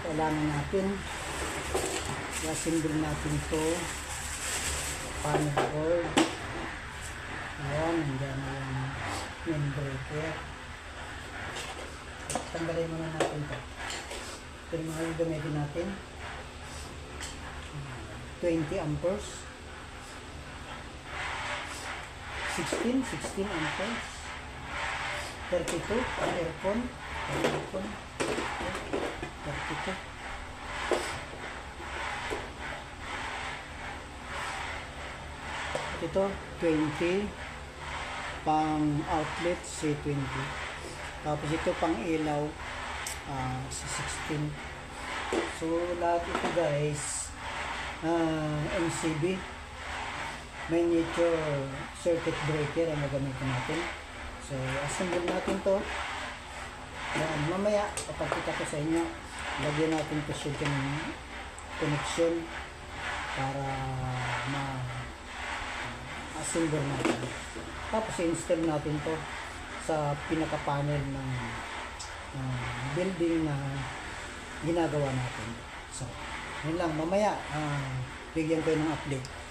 kailangan natin i-assemble natin to panel board. Ayan, nandiyan na yung main breaker. Tanggalin muna natin to. Ito yung mga gagamitin natin. 20 amperes, 16 amperes, 32 aircon, 32. Ito 20 pang outlet C20. Tapos ito pang ilaw C16. So lahat ito guys MCB miniature circuit breaker ang gagamitin natin. So assemble natin to. Yan, mamaya papakita ko sa inyo, lagyan natin to siya ng connection para assemble natin. Tapos i-install natin to sa pinaka panel ng building na ginagawa natin. So yun lang, mamaya bigyan ko ng update.